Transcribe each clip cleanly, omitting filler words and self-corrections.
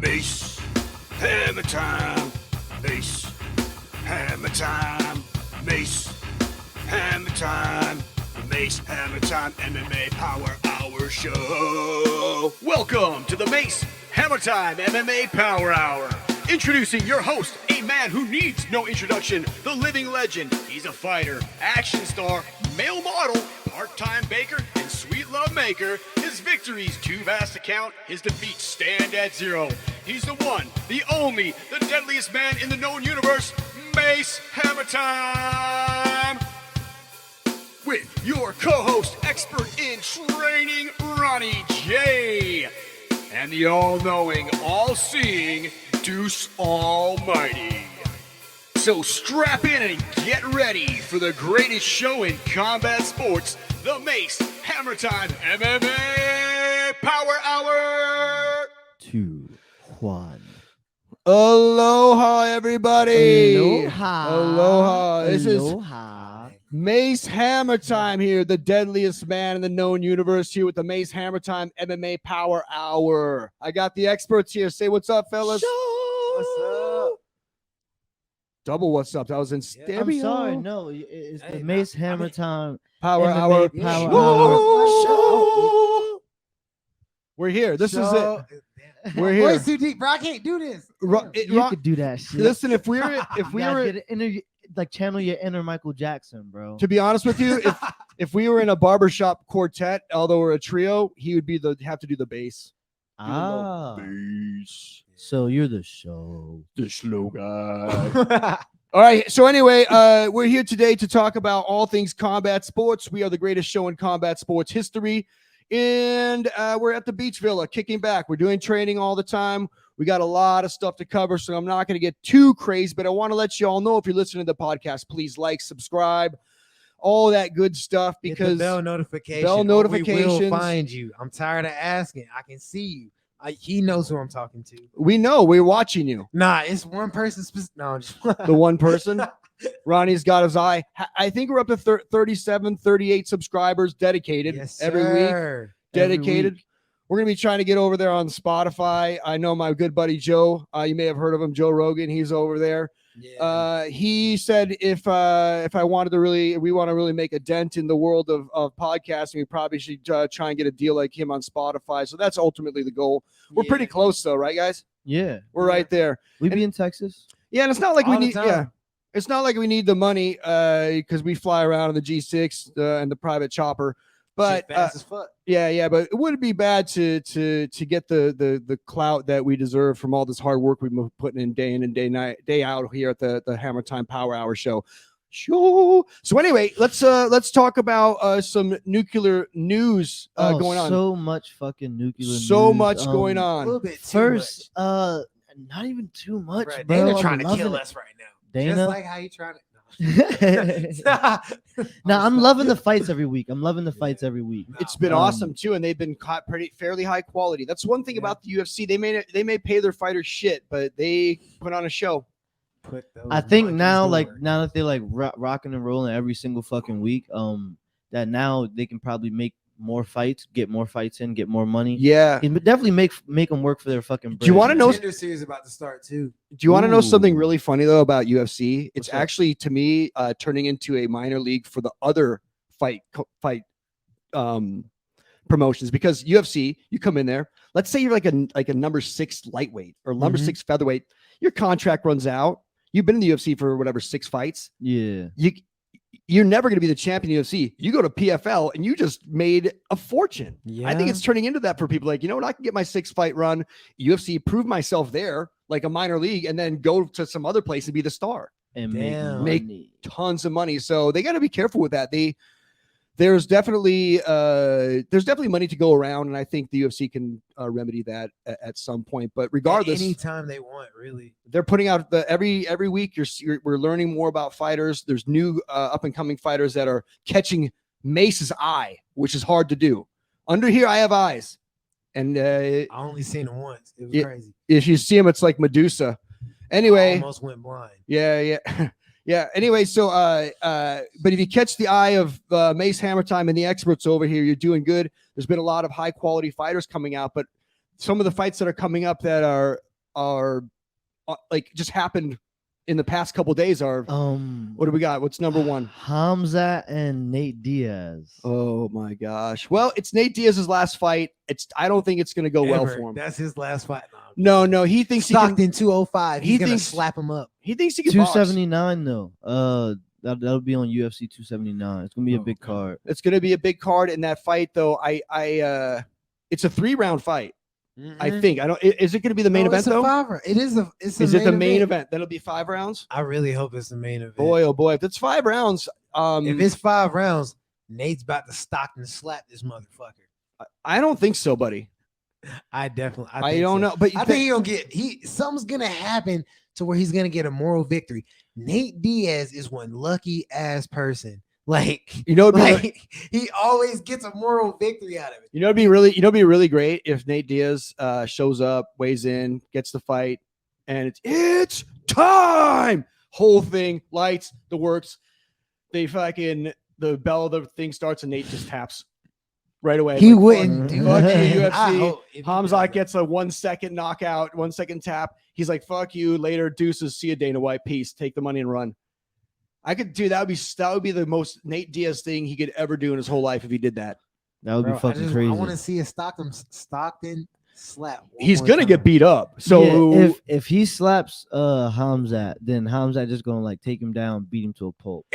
Mace Hammertime. Mace Hammertime. Mace Hammertime. The Mace Hammertime MMA Power Hour Show. Welcome to the Mace Hammertime MMA Power Hour. Introducing your host, a man who needs no introduction, the living legend. He's a fighter, action star, male model, part-time baker, and sweet love maker. His victories too vast to count, his defeats stand at zero. He's the one, the only, the deadliest man in the known universe, Mace Hammertime. With your co-host, expert in training, Ronnie J. And the all-knowing, all-seeing Deuce Almighty. So strap in and get ready for the greatest show in combat sports, the Mace Hammertime MMA Power Hour. 2, 1. Aloha, everybody. Aloha. Aloha. This is Aloha. Mace Hammertime here, the deadliest man in the known universe, here with the Mace Hammertime MMA Power Hour. I got the experts here. Say what's up, fellas. What's up? Double what's up. That was in stereo. I'm sorry. No, it's the Mace Hammertime Power MMA Hour. Power Show. We're here. This is it. We're here. Voice too deep, bro. I can't do this. You could do that shit. Listen, if we You were gotta get channel your inner Michael Jackson, bro. to be honest with you, if we were in a barbershop quartet, although we're a trio, he would be have to do the bass. Bass. So you're the show. The slow guy. All right. So anyway, we're here today to talk about all things combat sports. We are the greatest show in combat sports history. And we're at the Beach Villa kicking back. We're doing training all the time. We got a lot of stuff to cover, so I'm not going to get too crazy, but I want to let you all know, if you're listening to the podcast, please like, subscribe, all that good stuff, because Hit the bell notification. Bell We notifications. will find you. I'm tired of asking. I can see you. He knows who I'm talking to. we know we're watching you. Nah, it's one person. No, just The one person. Ronnie's got his eye. I think we're up to 37, 38 subscribers dedicated yes, every week. sir. Dedicated. week. We're going to be trying to get over there on Spotify. I know my good buddy Joe. You may have heard of him, Joe Rogan. He's over there. Yeah. He said if I wanted to we want to really make a dent in the world of podcasting, we probably should try and get a deal like him on Spotify. So that's ultimately the goal. We're pretty close though, right, guys? Yeah. We're right there. We be in Texas. Yeah, and it's not like we All the need. time. Yeah, it's not like we need the money because we fly around in the G6 and the private chopper. But Shit fast as fuck. yeah, but it wouldn't be bad to get the clout that we deserve from all this hard work we've been putting in and day out here at the Hammertime Power Hour show. So anyway, let's talk about some nuclear news going on. So much fucking nuclear news. So much going A on. little bit too First, much. not even too much, Bruh, bro. Dana I'm trying to loving kill it. us right now. Dana? Just like how you trying to. No, I'm loving the fights every week. Every week. It's been awesome too, and they've been caught fairly high quality. That's one thing about the UFC. They may pay their fighters shit, but they put on a show. I think now that they're like rocking and rolling every single fucking week, that now they can probably make more fights, get more fights in, get more money. Yeah. And definitely make them work for their fucking. Do you want to know? Contender series about to start too. Do you want to know something Ooh. really funny though about UFC? It's What's up? actually to me turning into a minor league for the other fight promotions, because UFC, you come in there. Let's say you're like a number 6 lightweight or number 6 featherweight. Your contract runs out. You've been in the UFC for whatever 6 fights. Yeah. You're never going to be the champion of UFC. You go to PFL and you just made a fortune. Yeah. I think it's turning into that for people. Like, you know what? I can get my 6-fight run, UFC, prove myself there, like a minor league, and then go to some other place and be the star. And Damn. make Make money. Tons of money. So they got to be careful with that. There's definitely money to go around, and I think the UFC can remedy that at some point. But regardless, anytime they want, really. they're putting out every week. We're learning more about fighters. There's new up and coming fighters that are catching Mace's eye, which is hard to do. Under here, I have eyes, and I only seen it once. It was crazy. if you see him, it's like Medusa. I Anyway, almost went blind. yeah. Yeah. Anyway, so but if you catch the eye of Mace Hammertime and the experts over here, you're doing good. There's been a lot of high quality fighters coming out, but some of the fights that are coming up that are like just happened in the past couple days are what do we got? What's number one? Hamzat and Nate Diaz. Oh my gosh. Well, it's Nate Diaz's last fight. I don't think it's going to go well for him. That's his last fight. No. He thinks Stockton he can 205. He's gonna thinks- slap him up. He thinks he can box. 279 though. That'll be on UFC 279. It's gonna be a big card. It's going to be a big card in that fight though. It's a 3-round fight. I think. I don't. Is it going to be the main event though? It is. Is it the main event? That'll be 5 rounds. I really hope it's the main event. Boy, oh boy, if it's 5 rounds, if it's 5 rounds, Nate's about to Stockton slap this motherfucker. I don't think so, buddy. I don't know, but I think he'll get. Something's gonna happen to where he's gonna get a moral victory. Nate Diaz is one lucky ass person. Like he always gets a moral victory out of it. It'd be really great if Nate Diaz shows up, weighs in, gets the fight, and it's time. Whole thing, lights, the works. The bell of the thing starts and Nate just taps right away. He wouldn't do fuck that. you, UFC. Hamzat gets a 1 second knockout, 1 second tap. He's like, fuck you, later, deuces, see you, Dana White, peace, take the money and run. I could do that. Would be the most Nate Diaz thing he could ever do in his whole life if he did that. That would be fucking crazy. I want to see a Stockton slap. He's gonna get beat up. So yeah, if he slaps Hamzat, then Hamzat just gonna like take him down, beat him to a pulp.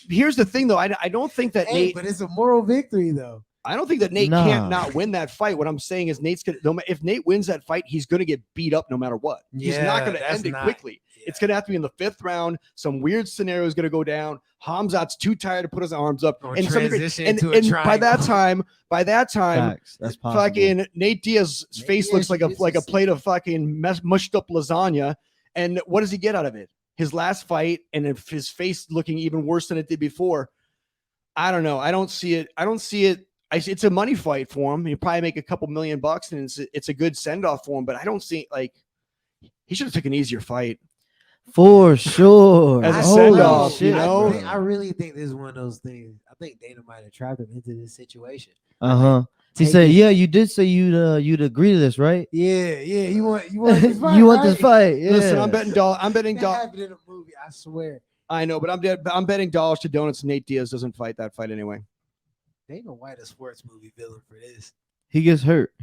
Here's the thing, though. I don't think that Nate. But it's a moral victory, though. I don't think that Nate can't not win that fight. What I'm saying is Nate's gonna. If Nate wins that fight, he's gonna get beat up no matter what. He's not gonna end it quickly. It's going to have to be in the 5th round. Some weird scenario is going to go down. Hamzat's too tired to put his arms up. Or and transition and, to and a by that time, Facts. That's possible. fucking Nate Diaz's face looks like a plate of fucking mushed up lasagna. And what does he get out of it? His last fight, and if his face looking even worse than it did before. I don't know. I don't see it. It's a money fight for him. He'll probably make a couple $1 million, and it's a good send off for him. But I don't see he should have taken an easier fight. For sure. As a send-off, I really think this is one of those things. I think Dana might have trapped him into this situation. He said, "Yeah, you did say you'd agree to this, right? Yeah. You want this fight? You want this fight? Yeah. Listen, I'm betting dollars. That happened in a movie. I swear. I know, but I'm betting dollars to donuts. Nate Diaz doesn't fight that fight anyway. Dana White a sports movie villain for this. He gets hurt.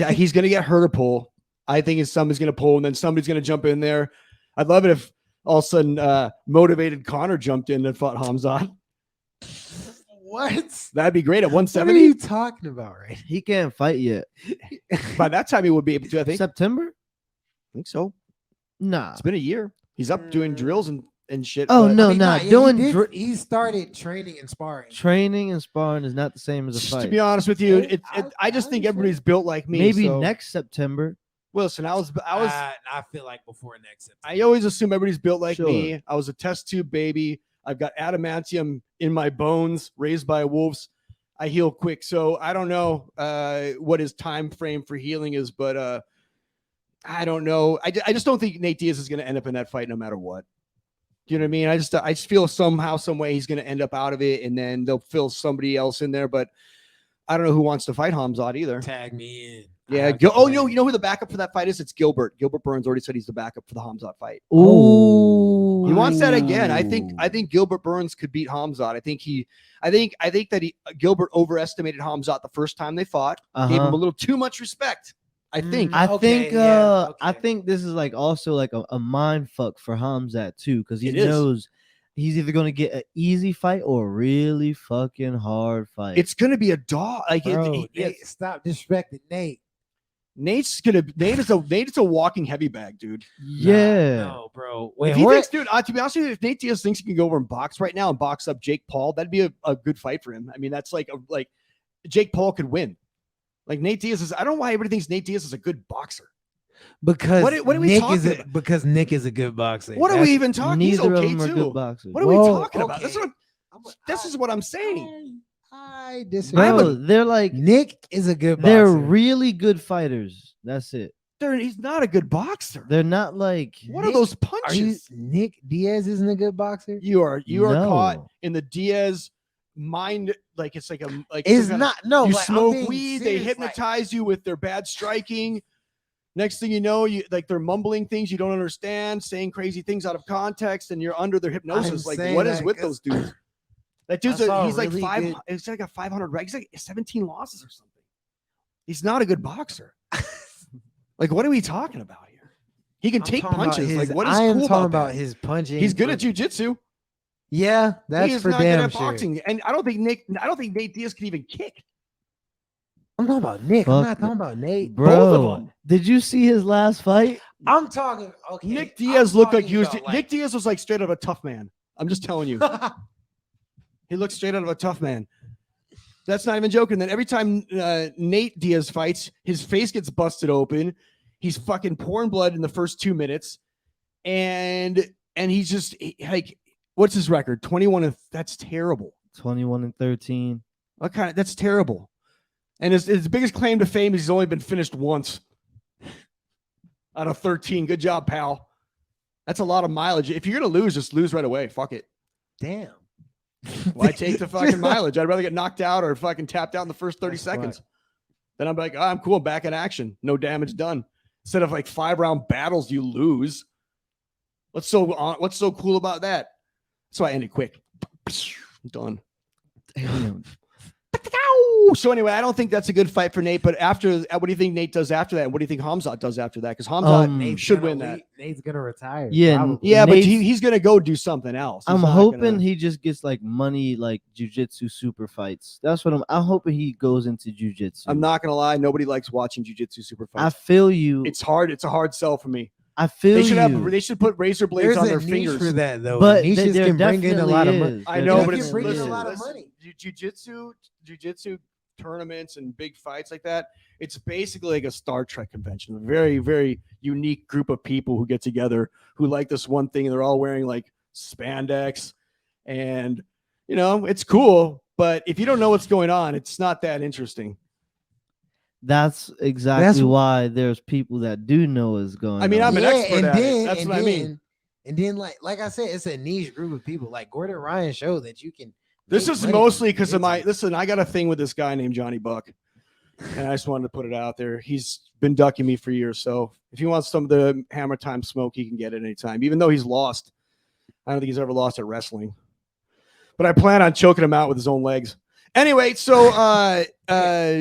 He's gonna get hurt or pull. I think somebody's gonna pull, and then somebody's gonna jump in there. I'd love it if all of a sudden motivated Connor jumped in and fought Hamzat. What? That'd be great at What are 170. you talking about, right? He can't fight yet. By that time, he would be able to. I think. September? I think so. Nah. It's been a year. He's up doing drills and shit. Oh but- no, He started training and sparring. Training and sparring is not the same as a fight. To be honest with you, I just think everybody's built like me. Maybe so. next September. Wilson, I feel like before next September. I always assume everybody's built like Sure. me. I was a test tube baby. I've got adamantium in my bones, raised by wolves. I heal quick. So I don't know what his time frame for healing is, but I don't know. I just don't think Nate Diaz is going to end up in that fight no matter what. Do you know what I mean? I just feel somehow, some way he's going to end up out of it, and then they'll fill somebody else in there. But I don't know who wants to fight Hamzat either. Tag me in. Yeah. You know who the backup for that fight is? It's Gilbert. Gilbert Burns already said he's the backup for the Hamzat fight. Ooh. He wants that again. I think Gilbert Burns could beat Hamzat. I think that Gilbert overestimated Hamzat the first time they fought. Gave him a little too much respect. I think. I think this is like also like a mind fuck for Hamzat too, because he knows he's either going to get an easy fight or a really fucking hard fight. It's going to be a dog. Like, Nate, stop disrespecting Nate. Nate is a walking heavy bag, dude. Yeah. No, bro. If he thinks, dude, to be honest with you, if Nate Diaz thinks he can go over and box right now and box up Jake Paul, that'd be a good fight for him. I mean, that's like Jake Paul could win. Like Nate Diaz is. I don't know why everybody thinks Nate Diaz is a good boxer. Because what are we talking about? Because Nick is a good boxer. What are we even talking? He's Neither of okay them are too. good boxers. What are we talking about? Okay. This is what I'm saying. I disagree. Bro, they're like Nick is a good boxer. They're really good fighters. That's it. He's not a good boxer. They're not like what are those punches? Nick Diaz isn't a good boxer. You are caught in the Diaz mind. Like it's like it's not. No, you like, smoke weed. They hypnotize you with their bad striking. Next thing you know, they're mumbling things you don't understand, saying crazy things out of context, and you're under their hypnosis. Like, what is with those dudes? That dude's he's like it's like a 500 he's like 17 losses or something. He's not a good boxer. Like, what are we talking about here? He can take punches. Like, what is cool about his punching? He's good at jiu-jitsu. Yeah, that's for damn sure. Boxing, and I don't think Nate Diaz can even kick. I'm talking about Nick. I'm not talking about Nate. Bro, both of them. Did you see his last fight? I'm talking. Okay, Nick Diaz looked like he was. Nick Diaz was like straight out of a tough man. I'm just telling you. He looks straight out of a tough man. That's not even joking. Then every time Nate Diaz fights, his face gets busted open. He's fucking pouring blood in the first 2 minutes, and he's just like, what's his record? 21. That's terrible. 21-13. What kind of? That's terrible. And his biggest claim to fame is he's only been finished once out of 13. Good job, pal. That's a lot of mileage. If you're gonna lose, just lose right away. Fuck it. Damn. Why take the fucking mileage? I'd rather get knocked out or fucking tapped out in the first 30 seconds. Then I'm like, oh, I'm cool. Back in action. No damage done. Instead of like 5-round battles, you lose. What's so cool about that? So I ended quick. Done. Damn. So anyway, I don't think that's a good fight for Nate. But after, what do you think Nate does after that? And what do you think Hamzat does after that? Because Hamzat should win that. Nate's gonna retire. Yeah, probably. Yeah, but he's gonna go do something else. I'm hoping he just gets like money, like jiu-jitsu super fights. That's what I'm hoping he goes into jiu-jitsu. I'm not gonna lie, nobody likes watching jiu-jitsu super fights. I feel you. It's hard. It's a hard sell for me. I feel they should put razor blades on their fingers for that though. But niches can bring in a lot of money. I know, but it's bring in a lot of money. Jiu-jitsu tournaments and big fights like that, it's basically like a Star Trek convention. A very, very unique group of people who get together who like this one thing, and they're all wearing like spandex, and it's cool. But if you don't know what's going on, it's not that interesting. That's exactly why there's people that do know what's going on. I mean, I'm an expert at it. That's what I mean. And then, like I said, it's a niche group of people. Like Gordon Ryan showed that you can. This is mostly because of listen, I got a thing with this guy named Johnny Buck, and I just wanted to put it out there. He's been ducking me for years. So if he wants some of the Hammer Time smoke, he can get it anytime, even though he's lost. I don't think he's ever lost at wrestling, but I plan on choking him out with his own legs. Anyway, so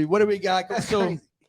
what do we got?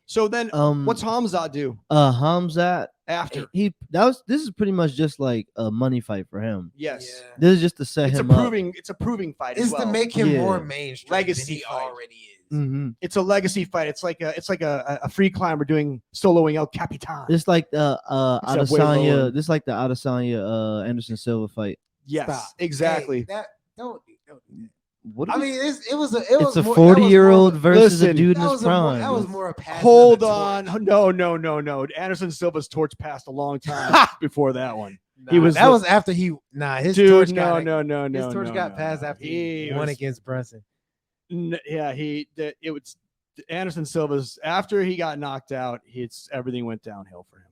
So then what's Hamzat do? Hamzat after this is pretty much just like a money fight for him. Yes. Yeah. This is just to set him up. It's a proving fight. It's as well. to make him more mainstream legacy than he fight. already is. Mm-hmm. It's a legacy fight. It's like a free climber doing soloing El Capitan. It's like the Adesanya. This is like the Adesanya Anderson Silva fight. Yes, Stop. exactly. Hey, don't do that. What I mean, it was a 40-year-old versus a dude in his prime. That was more a pass. Hold on, no. Anderson Silva's torch passed a long time before that one. That was after he. His torch got his torch got passed after he won against Brunson. Yeah, it was Anderson Silva's after he got knocked out. Everything went downhill for him.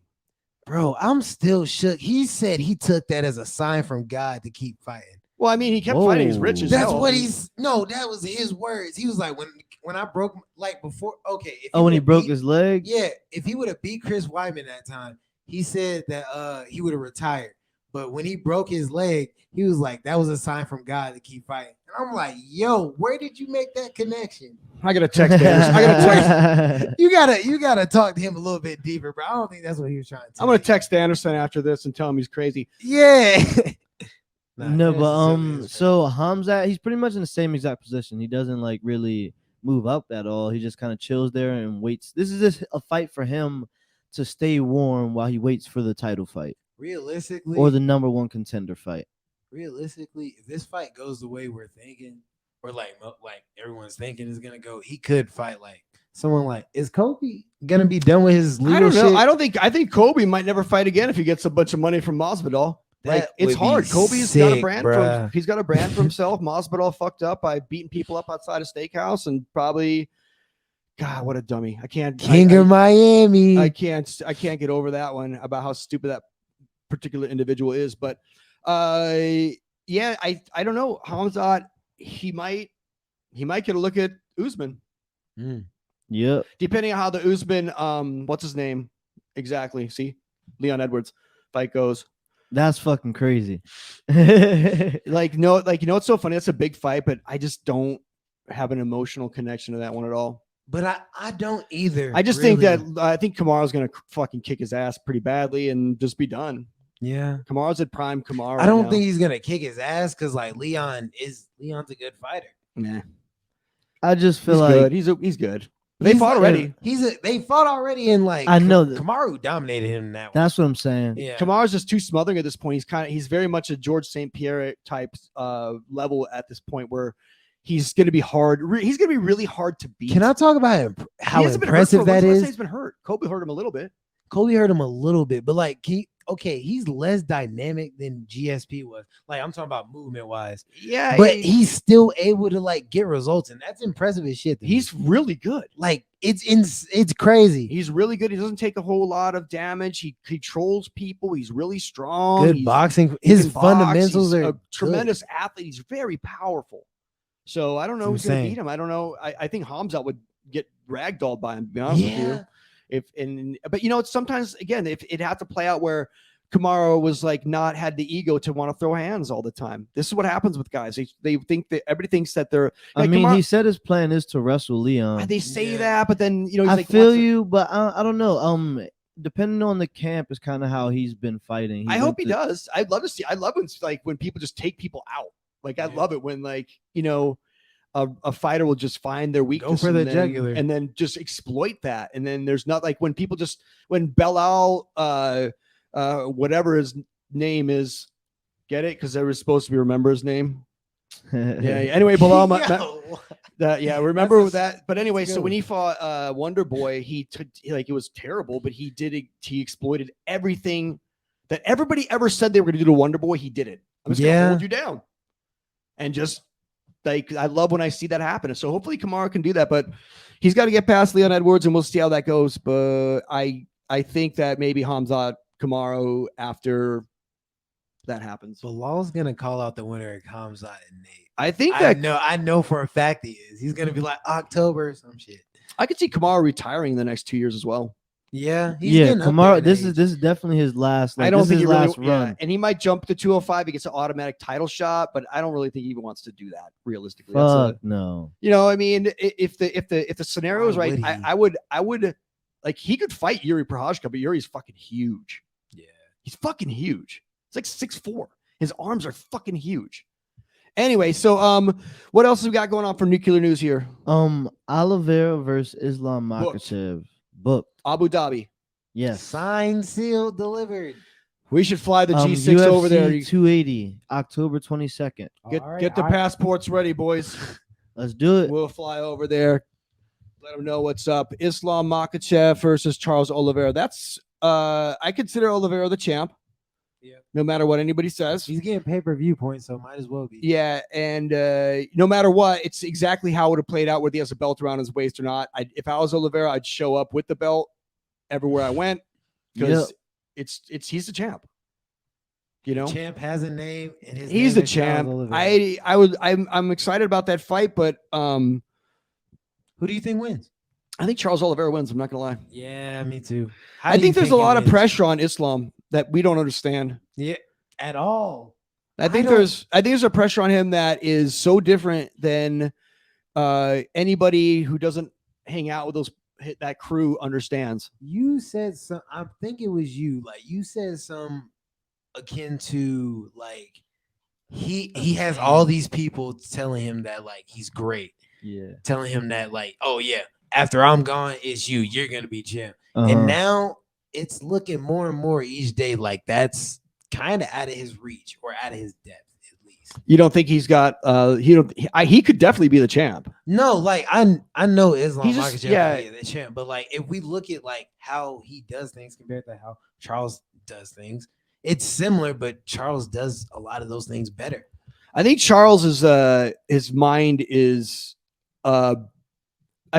Bro, I'm still shook. He said he took that as a sign from God to keep fighting. Well, I mean, he kept fighting his riches. That's what that was his words. He was like, when I broke, like before, okay. When he broke his leg? Yeah, if he would have beat Chris Weidman that time, he said that he would have retired. But when he broke his leg, he was like, that was a sign from God to keep fighting. And I'm like, yo, where did you make that connection? I gotta text Anderson. You gotta talk to him a little bit deeper, bro. I don't think that's what he was trying to tell I'm gonna text Anderson after this and tell him he's crazy. Yeah. No, but so Hamzat, he's pretty much in the same exact position. He doesn't like really move up at all. He just kind of chills there and waits. This is just a fight for him to stay warm while he waits for the title fight. Realistically, or the number one contender fight. Realistically, if this fight goes the way we're thinking, or like everyone's thinking is gonna go, he could fight like someone like. Is Kobe gonna be done with his leadership? I don't know. I think Kobe might never fight again if he gets a bunch of money from Masvidal. Like, it's hard. Kobe's got a brand he's got a brand for himself. Masvidal fucked up by beating people up outside a steakhouse and probably, God, what a dummy. King of Miami. I can't get over that one about how stupid that particular individual is. But I don't know. Hamzat, he might get a look at Usman. Yep. Depending on how the Usman, what's his name? Exactly. See, Leon Edwards fight goes. That's fucking crazy. Like it's so funny. That's a big fight, but I just don't have an emotional connection to that one at all. But I don't either. I just think Kamaru's gonna fucking kick his ass pretty badly and just be done. Yeah, Kamaru's at prime Kamaru. I don't think he's gonna kick his ass because like Leon's a good fighter. Nah, I just feel he's like good. He's good. They fought already. They fought already, and like I know Kamaru dominated him in that one. That's what I'm saying. Yeah, Kamaru's just too smothering at this point. He's very much a George St. Pierre type level at this point where he's going to be hard. He's going to be really hard to beat. Can I talk about how impressive that is? He's been hurt. Kobe hurt him a little bit. Kobe hurt him a little bit, but like he's less dynamic than GSP was. Like I'm talking about movement wise. Yeah, but he's still able to like get results, and that's impressive as shit. He's really good. Like it's crazy. He's really good. He doesn't take a whole lot of damage. He controls people. He's really strong. Good boxing. His fundamentals are a tremendous athlete. He's very powerful. So I don't know who's going to beat him. I don't know. I think Hamzat would get ragdolled by him, to be honest with you. But you know, sometimes again, if it had to play out where Kamaru was like had the ego to want to throw hands all the time. This is what happens with guys. They think that everybody thinks that they're. Like, I mean, Kamaru, he said his plan is to wrestle Leon. They say that, but then you know, I feel you, but I don't know. Depending on the camp is kind of how he's been fighting. I hope he does. I'd love to see. I love when people just take people out. Like I love it when a fighter will just find their weakness, go for the jugular, and then just exploit that. And then there's not like when people when Belal, whatever his name is, get it because they were supposed to remember his name. Anyway, Belal, remember that. But anyway, so when he fought Wonder Boy, he took it was terrible, but he exploited everything that everybody ever said they were going to do to Wonder Boy. He did it. I'm just gonna hold you down, and just. Like I love when I see that happen. So hopefully Kamaru can do that, but he's got to get past Leon Edwards, and we'll see how that goes. But I think that maybe Hamzat Kamaru after that happens. Bilal's gonna call out the winner of Hamzat and Nate. I think I know for a fact he is. He's gonna be like October or some shit. I could see Kamaru retiring in the next 2 years as well. Yeah, Kamaru. This is definitely his last. I don't think his last run, and he might jump to 205. He gets an automatic title shot, but I don't really think he even wants to do that realistically. No. You know, I mean, if the scenario is right, I would like he could fight Yuri Prochazka, but Yuri's fucking huge. Yeah, he's fucking huge. It's like 6'4". His arms are fucking huge. Anyway, so what else have we got going on for nuclear news here? Oliveira versus Islam Makhachev. Booked. Abu Dhabi. Yes. Signed, sealed, delivered. We should fly the G6 UFC over there. 280, October 22nd. Get the passports ready, boys. Let's do it. We'll fly over there. Let them know what's up. Islam Makhachev versus Charles Oliveira. That's I consider Oliveira the champ. Yeah. No matter what anybody says. He's getting pay-per-view points, so might as well be. Yeah, and no matter what, it's exactly how it would have played out, whether he has a belt around his waist or not. If I was Oliveira, I'd show up with the belt everywhere I went because he's the champ. You know, champ has a name, and he's the champ. I'm excited about that fight, but who do you think wins? I think Charles Oliveira wins. I'm not gonna lie. Yeah, me too. I think there's a lot of pressure on Islam that we don't understand. Yeah, at all. I think there's a pressure on him that is so different than anybody who doesn't hang out with that crew understands. You said some. I think it was you. Like you said some akin to like he has all these people telling him that like he's great. Yeah, telling him that like, oh yeah, after I'm gone, it's you. You're gonna be champ. And now it's looking more and more each day like that's kind of out of his reach or out of his depth at least. You don't think he's got he could definitely be the champ. No, like I know Islam Makhachev is the champ, but like if we look at like how he does things compared to how Charles does things, it's similar, but Charles does a lot of those things better. I think Charles is his mind is I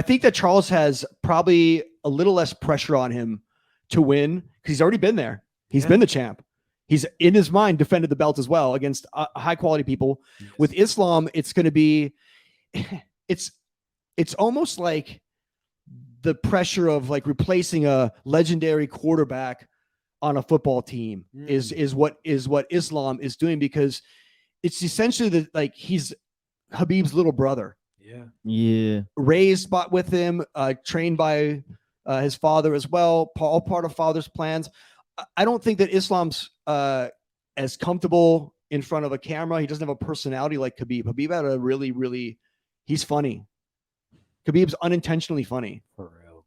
think that Charles has probably a little less pressure on him to win because he's already been there. He's been the champ. He's in his mind defended the belt as well against high quality people. Yes. With Islam, it's going to be, it's almost like the pressure of like replacing a legendary quarterback on a football team is what Islam is doing, because it's essentially like he's Habib's little brother. Yeah. Raised with him, trained by his father as well, all part of father's plans. I don't think that Islam's as comfortable in front of a camera. He doesn't have a personality like Khabib. Khabib had a really, he's funny. Khabib's unintentionally funny. For real.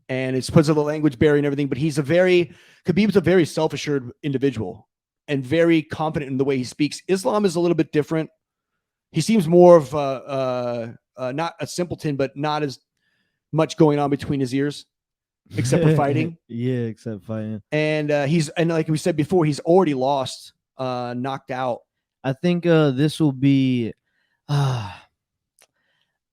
And it's because of the language barrier and everything, but Khabib's a very self-assured individual and very confident in the way he speaks. Islam is a little bit different. He seems more of not a simpleton, but not as much going on between his ears, except for fighting. Yeah, except fighting. And and like we said before, he's already lost, knocked out. I think this will be.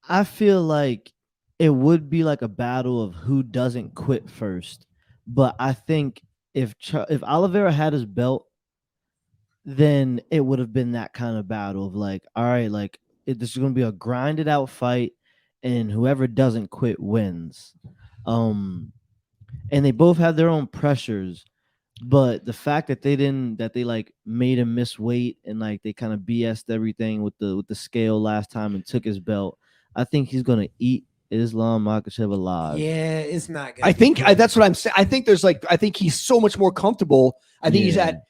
I feel like it would be like a battle of who doesn't quit first. But I think if Oliveira had his belt, then it would have been that kind of battle of like, all right, like this is going to be a grinded out fight, and whoever doesn't quit wins. And they both have their own pressures, but the fact that they like made him miss weight and like they kind of BS'd everything with the scale last time and took his belt, I think he's going to eat Islam Makhachev alive. Yeah, it's not. I think that's what I'm saying. I think I think he's so much more comfortable. I think he's at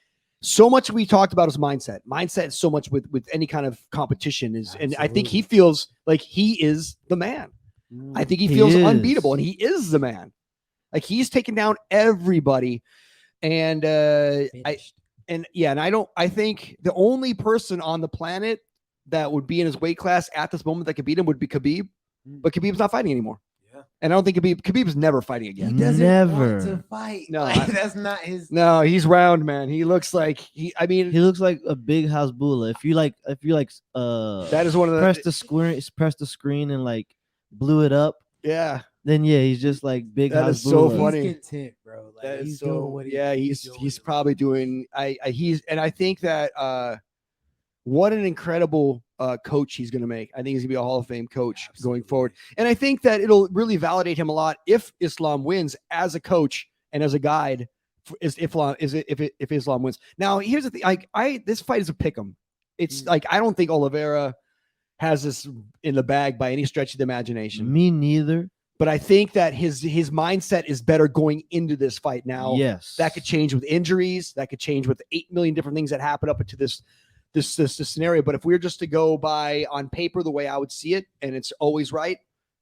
so much. We talked about his mindset. Mindset is so much with any kind of competition is, Absolutely. and I think he feels like he is the man. I think he feels unbeatable, and he is the man. Like he's taken down everybody, and I think the only person on the planet that would be in his weight class at this moment that could beat him would be Khabib, but Khabib's not fighting anymore. Yeah, and I don't think Khabib's never fighting again. He doesn't Never want to fight. No, like, that's not his. No, he's round, man. He looks like he looks like a big Hasbulla. If you like that is one of the press the screen and like blew it up. Yeah. Then he's just like big. That is so funny. He's content, bro. Like, that he's is so. Doing what he's probably doing. I think that what an incredible coach he's going to make. I think he's going to be a Hall of Fame coach going forward, and I think that it'll really validate him a lot if Islam wins as a coach and as a guide. If Islam wins. Now here's the thing. This fight is a pick'em. It's like I don't think Oliveira has this in the bag by any stretch of the imagination. Me neither. But I think that his mindset is better going into this fight now. Yes, that could change with injuries. That could change with 8 million different things that happen up into this scenario. But if we're just to go by on paper the way I would see it, and it's always right,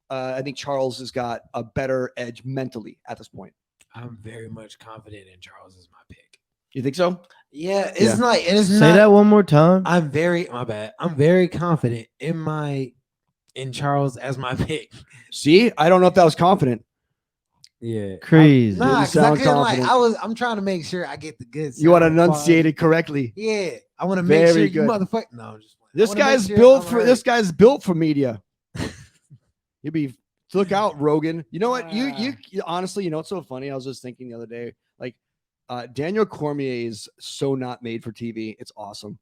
I think Charles has got a better edge mentally at this point. I'm very much confident in Charles as my pick. You think so? Yeah, it's not. It's Say that one more time. I'm very confident in Charles as my pick. See, I don't know if that was confident. Yeah, crazy. Because I couldn't I'm trying to make sure I get the good. You want to enunciate it correctly. Yeah, I want to make sure you motherfucker. No, I'm just this guy's built for this guy's built for media. You'd be look out, Rogan. You know what? You honestly, you know what's so funny? I was just thinking the other day, like Daniel Cormier is so not made for TV. It's awesome.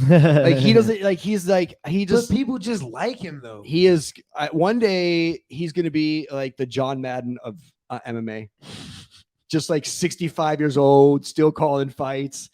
Like he doesn't like he just but people just like him though. He is one day he's going to be like the John Madden of MMA, just like 65 years old, still calling fights.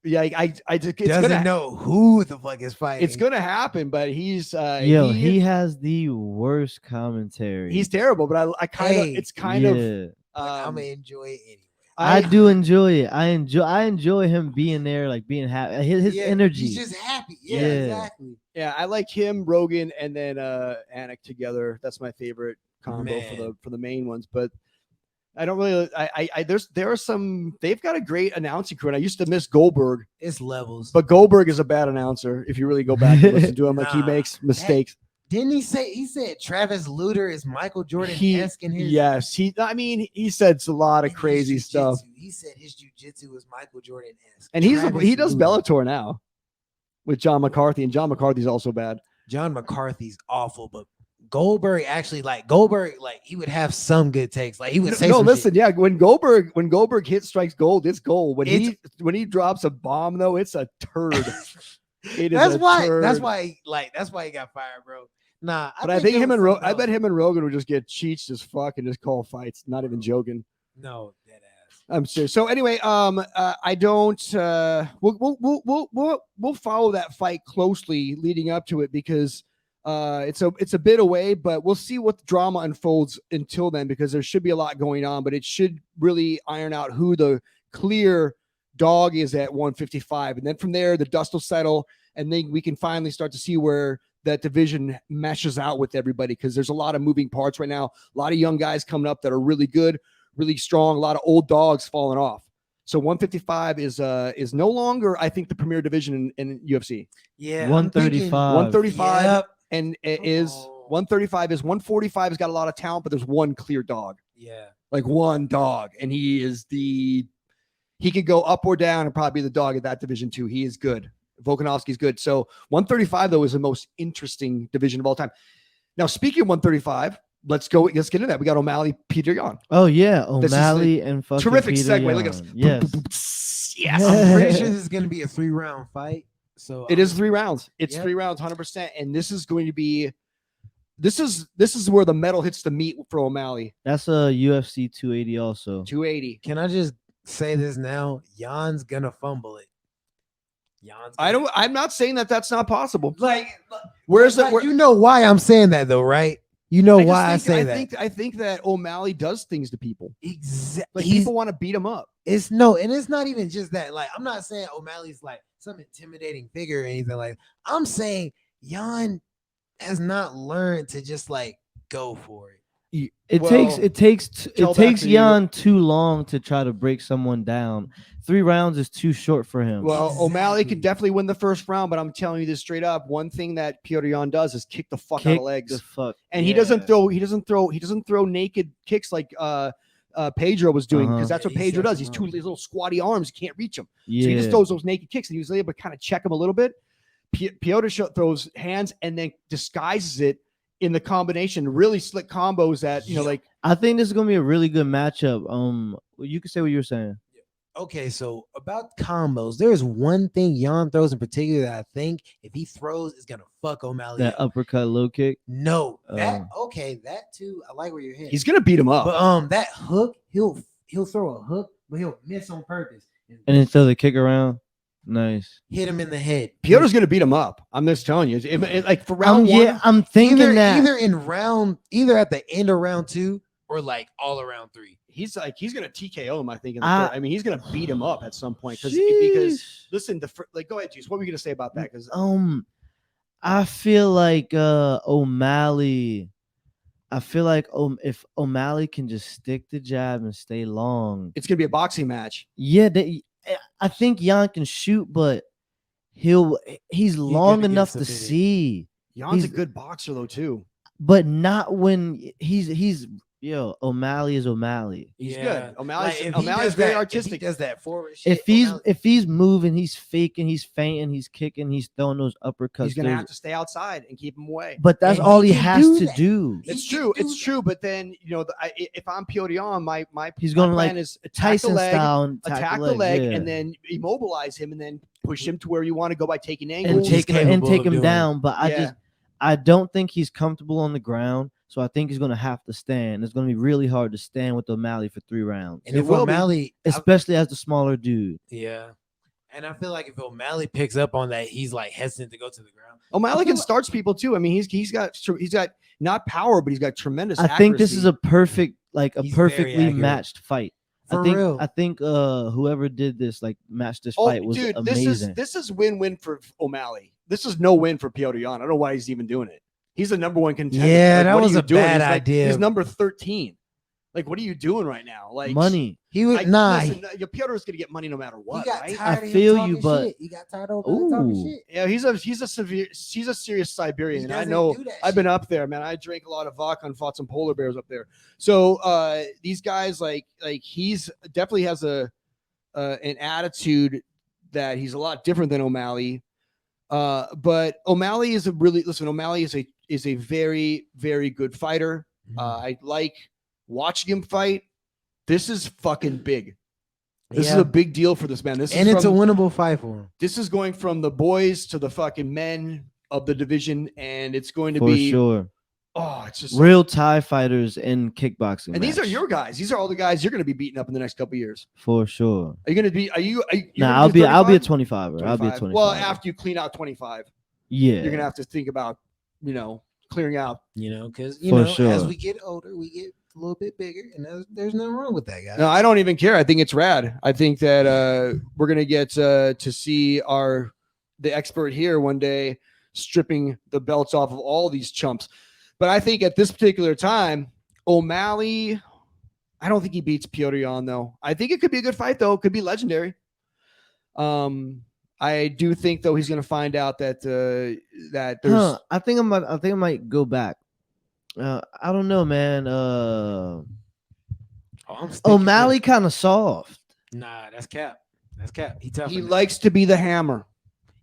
Yeah, I just doesn't know who the fuck is fighting. It's gonna happen, but he's he has the worst commentary. He's terrible, but I kind of it's kind of I'm gonna enjoy it anyway. I do enjoy it. I enjoy him being there, like being happy. His energy. He's just happy. Yeah, exactly. Yeah, I like him, Rogan, and then Anik together. That's my favorite combo for the main ones. But I don't really. There are some. They've got a great announcing crew. And I used to miss Goldberg. It's levels. But Goldberg is a bad announcer. If you really go back and listen to him, like he makes mistakes. Didn't he say? He said Travis Luter is Michael Jordan-esque in his. Yes, he said a lot of crazy stuff. He said his jiu-jitsu is Michael Jordan-esque, and he does Bellator now with John McCarthy, and John McCarthy's also bad. John McCarthy's awful, but Goldberg actually he would have some good takes. Like he would say, yeah. When Goldberg strikes gold, it's gold. When he drops a bomb though, it's a turd. That's why he got fired, bro. Nah, But I think it him was and something I bet else. him and Rogan would just get cheats as fuck and just call fights. Not even joking. No, dead ass. I'm serious. So anyway, I don't. We'll follow that fight closely leading up to it because it's a bit away, but we'll see what the drama unfolds until then because there should be a lot going on, but it should really iron out who the clear dog is at 155, and then from there the dust will settle, and then we can finally start to see where that division meshes out with everybody because there's a lot of moving parts right now. A lot of young guys coming up that are really good, really strong. A lot of old dogs falling off. So 155 is no longer, I think, the premier division in UFC. Yeah, 135. 135 Yep. and it is 135 is 145 has got a lot of talent, but there's one clear dog. Yeah. Like one dog, and he could go up or down and probably be the dog at that division too. He is good. Volkanovski's good. So 135 though is the most interesting division of all time. Now, speaking of 135, let's get into that. We got O'Malley, Peter Yan. Oh yeah, This is O'Malley and fucking Terrific Peter segue. Yan. Look at us. Yes. Yes. I'm pretty sure this is going to be a 3-round fight. So It is 3 rounds. It's Yep. 3 rounds, 100%. And this is going to be this is where the metal hits the meat for O'Malley. That's a UFC 280 also. 280. Can I just say this now? Jan's gonna fumble it. I'm not saying that that's not possible. like. Where's Like, that? you know why I'm saying that though, right? You know why I say that. I think that O'Malley does things to people. Exactly. Like people want to beat him up. It's no, and it's not even just that. Like, I'm not saying O'Malley's like some intimidating figure or anything like. I'm saying Jan has not learned to just like go for it. It Well, takes tell that to you. Jan too long to try to break someone down. 3 rounds is too short for him. Well, O'Malley Exactly. could definitely win the first round, but I'm telling you this straight up. One thing that Petr Yan does is kick the fuck out Kick of legs. the fuck. And he doesn't throw naked kicks like Pedro was doing because that's Yeah, what he Pedro sets does. him He's up. his little squatty arms, you can't reach him. Yeah. So he just throws those naked kicks, and he was able to kind of check him a little bit. Piotr throws hands and then disguises it in the combination, really slick combos that like. I think this is gonna be a really good matchup. You can say what you were saying. Okay, so about combos, there's one thing Jan throws in particular that I think if he throws is gonna fuck O'Malley That up. uppercut low kick. No, that too. I like where you're hitting. He's gonna beat him up. But that hook, he'll throw a hook, but he'll miss on purpose And then throw the kick around. Nice. hit him in the head. Piotr's gonna beat him up. I'm just telling you. Like for round one, Yeah, I'm thinking that. either at the end of round 2 or like all around 3. he's gonna TKO him. I think. I Mean, he's gonna beat him up at some point because Sheesh. listen, go ahead, Juice. What were you gonna say about that? Because I feel like O'Malley. I feel like if O'Malley can just stick the jab and stay long, it's gonna be a boxing match. yeah, I think Jan can shoot, but he's long gonna get enough to submitted. see, Jan's a He's- good boxer though too. but not when he's O'Malley is O'Malley. He's good. Like, if he O'Malley's does very that- artistic. If he does that forward shit, If he's moving, he's faking, he's feinting, he's kicking, he's throwing those uppercuts. He's gonna those- have to stay outside and keep him away. But that's And all he he can has do to that. do. He It's can true. do It's true. But then if I'm Petr Yan, my He's gonna my like plan is Tyson leg, style and attack the leg, yeah. and then immobilize him, and then push him to where you want to go by taking and angles. take him capable of him doing down. But Yeah. I don't think he's comfortable on the ground, so I think he's gonna have to stand. It's gonna be really hard to stand with O'Malley for 3 rounds, and It if will be. O'Malley, especially as the smaller dude. yeah. And I feel like if O'Malley picks up on that, he's like hesitant to go to the ground. O'Malley can starts people too. I mean, he's got not power, but he's got tremendous. I think this is accuracy. a perfect, He's very perfectly accurate. matched fight. For I real. think whoever did this matched this fight was dude, amazing. this is win-win for O'Malley. This is no win for Petr Yan. I don't know why he's even doing it. He's the number 1 contender. Yeah, Like, that what are was you a doing? bad He's idea. He's number 13. Like, what are you doing right now? Like Money. He was Listen, Petr is gonna get money no matter he what, got right? tired of him feel talking you, but- shit. He got tired of O'Malley talking Ooh. shit. Yeah, he's a serious Siberian. He And I doesn't know do that I've been shit. up there, man. I drank a lot of vodka and fought some polar bears up there. So these guys, like he's definitely has an attitude that he's a lot different than O'Malley. But O'Malley is O'Malley is a very, very good fighter. I like watching him fight. This is fucking big. This is Yeah. a big deal for this man. And it's a winnable fight for him. This is going from the boys to the fucking men of the division, and it's going to For be sure. Oh, it's just Real Thai fighters in kickboxing. And these are match. your guys. These are all the guys you're going to be beating up in the next couple of years. For sure. Are you going to be? Are you? Nah, I'll be a 25er. I'll be a 25. Well, after you clean out 25, yeah, you're going to have to think about, clearing out. Because sure. as we get older, we get a little bit bigger, and there's nothing wrong with that, guys. No, I don't even care. I think it's rad. I think that we're going to get to see the expert here one day stripping the belts off of all these chumps. But I think at this particular time, O'Malley, I don't think he beats Petr Yan, though. I think it could be a good fight, though. It could be legendary. I do think, though, he's going to find out that there's. I think I might go back. I don't know, man. O'Malley kind of soft. Nah, that's cap. That's cap. He likes to be the hammer.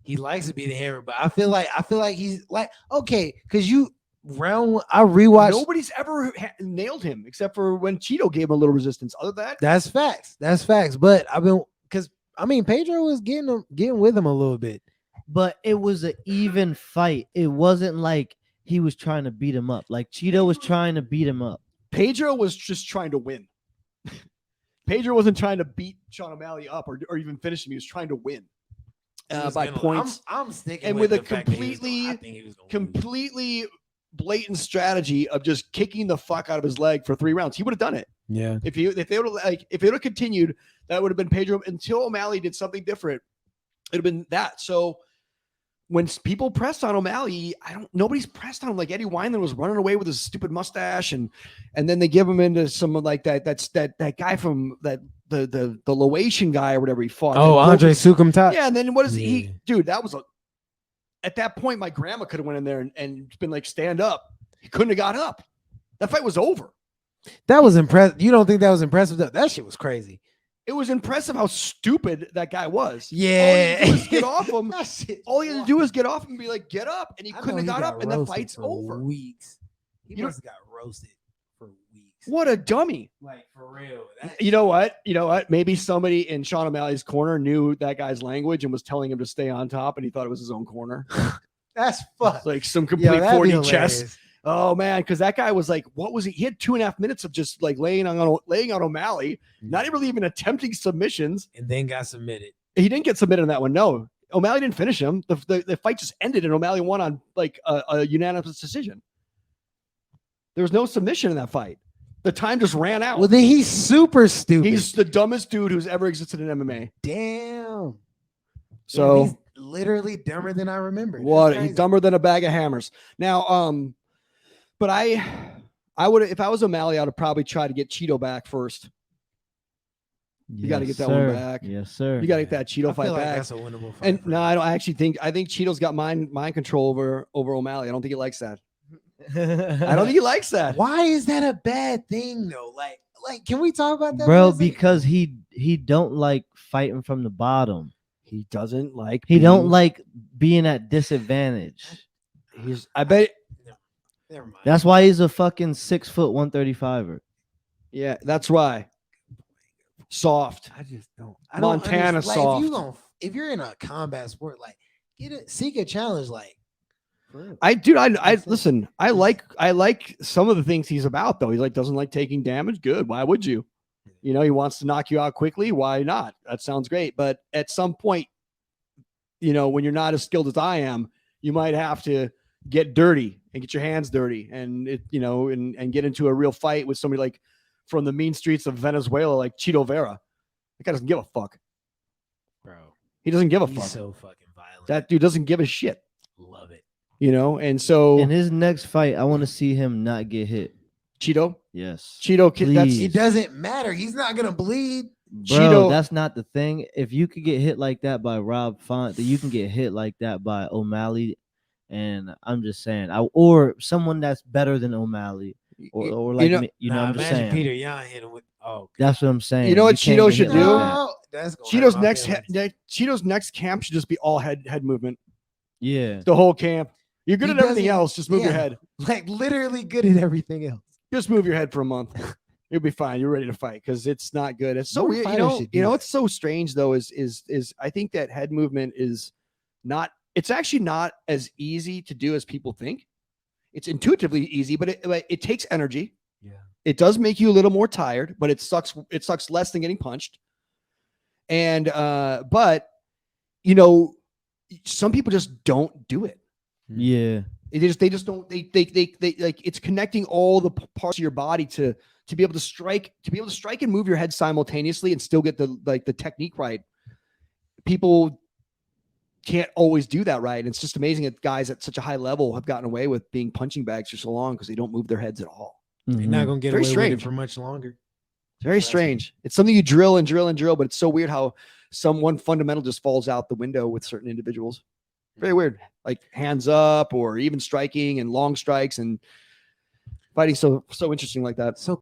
He likes to be the hammer, but I feel like he's like, okay, because I rewatched. Nobody's ever nailed him except for when Cheeto gave him a little resistance. Other than that, that's facts. That's facts. But Pedro was getting with him a little bit. But it was an even fight. It wasn't like he was trying to beat him up. Like Cheeto was trying to beat him up. Pedro was just trying to win. Pedro wasn't trying to beat Sean O'Malley up or even finish him. He was trying to win by points. I'm sticking and with a completely blatant strategy of just kicking the fuck out of his leg for 3 rounds. He would have done it. Yeah. If they would have continued, that would have been Pedro until O'Malley did something different. It would have been that. So when people pressed on O'Malley, nobody's pressed on him. Like Eddie Wineland was running away with his stupid mustache, and then they give him into someone like that. That's that guy from the Laotian guy or whatever he fought. Oh, Andre Sukumtat. Yeah, and then what is he? Dude, that was at that point, my grandma could have went in there and been like, stand up. He couldn't have got up. That fight was over. That was impressive. You don't think that was impressive? That shit was crazy. It was impressive how stupid that guy was. Yeah. All he had to do is get off him. All he had to do is get off and be like, get up. And he couldn't have got up, and the fight's over. Weeks. He must have got roasted for weeks. What a dummy. Like, for real. You know what? Maybe somebody in Sean O'Malley's corner knew that guy's language and was telling him to stay on top, and he thought it was his own corner. That's fucked. Like some complete 4D chess. Oh man, because that guy was like, what was he? He had 2.5 minutes of just like laying on O'Malley, not really even attempting submissions, and then got submitted. He didn't get submitted in that one. No, O'Malley didn't finish him. The fight just ended, and O'Malley won on like a unanimous decision. There was no submission in that fight. The time just ran out. Well, then he's super stupid. He's the dumbest dude who's ever existed in MMA. Damn. So he's literally dumber than I remember. What? He's dumber than a bag of hammers. Now, but I would, if I was O'Malley, I would probably try to get Cheeto back first. You got to get that one back. Yes, sir. You got to get that Cheeto fight back. That's a winnable fight. And no, I don't actually think. I think Cheeto's got mind control over O'Malley. I don't think he likes that. I don't think he likes that. Why is that a bad thing though? Like, can we talk about that, bro? Because he don't like fighting from the bottom. He doesn't like. He don't like being at disadvantage. I bet. Never mind. That's why he's a fucking 6 foot 135er. Yeah, that's why. Soft. I just don't. Montana soft. If you're in a combat sport, like seek a challenge, like. I listen. I like some of the things he's about though. He doesn't like taking damage. Good. Why would you? He wants to knock you out quickly. Why not? That sounds great. But at some point, when you're not as skilled as I am, you might have to get dirty and get your hands dirty and and get into a real fight with somebody like from the mean streets of Venezuela, like Cheeto Vera. That guy doesn't give a fuck. Bro. He doesn't give a He's fuck. So fucking violent. That dude doesn't give a shit. Love it. And so in his next fight, I want to see him not get hit. Cheeto? Yes. Cheeto, Please. It doesn't matter. He's not gonna bleed. Bro, Cheeto, that's not the thing. If you could get hit like that by Rob Font, then you can get hit like that by O'Malley. And I'm just saying, or someone that's better than O'Malley, or like I'm just saying. Petr Yan hit him with. Oh, that's what I'm saying. You know what Cheeto should do? Cheeto's Cheeto's next camp should just be all head movement. Yeah, the whole camp. You're good at everything else. Just move your head. Like literally good at everything else. Just move your head for a month. You'll be fine. You're ready to fight because it's not good. It's so weird. What's so strange though is I think that head movement is not it's actually not as easy to do as people think. It's intuitively easy, but it takes energy. Yeah. It does make you a little more tired, but it sucks less than getting punched. And but you know, some people just don't do it. Yeah. They just don't they like, it's connecting all the parts of your body to be able to strike and move your head simultaneously and still get the technique right. People can't always do that right. And it's just amazing that guys at such a high level have gotten away with being punching bags for so long because they don't move their heads at all. They're not gonna get Very away strange. with it for much longer. It's very strange. It's something you drill and drill and drill, but it's so weird how one fundamental just falls out the window with certain individuals. Very weird. Like hands up or even striking and long strikes and fighting so interesting like that. So